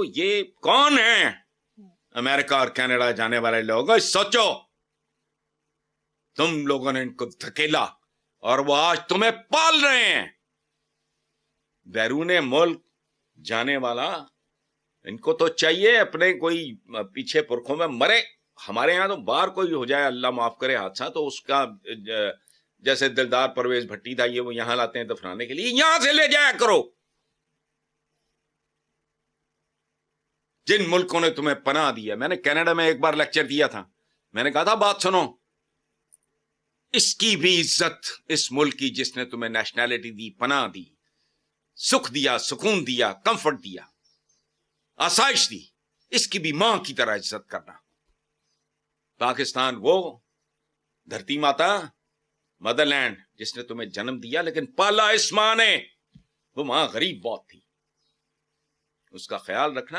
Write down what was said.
तो ये कौन है अमेरिका और कनाडा जाने वाले लोग? सोचो, तुम लोगों ने इनको धकेला और वो आज तुम्हें पाल रहे हैं। बैरूने मुल्क जाने वाला, इनको तो चाहिए अपने कोई पीछे पुरखों में मरे। हमारे यहां तो बाहर कोई हो जाए, अल्लाह माफ करे, हादसा, तो उसका जैसे दिलदार परवेज भट्टी था, ये वो यहां लाते हैं दफनाने के लिए, यहां से ले जाया करो। जिन मुल्कों ने तुम्हें पनाह दी है, मैंने कनाडा में एक बार लेक्चर दिया था, मैंने कहा था बात सुनो, इसकी भी इज्जत इस मुल्क की जिसने तुम्हें नेशनैलिटी दी, पनाह दी, सुख दिया, सुकून दिया, कंफर्ट दिया, आसाइश दी, इसकी भी मां की तरह इज्जत करना। पाकिस्तान वो धरती माता, मदरलैंड, जिसने तुम्हें जन्म दिया लेकिन पाला इस मां ने, वो मां गरीब बहुत थी, उसका ख्याल रखना।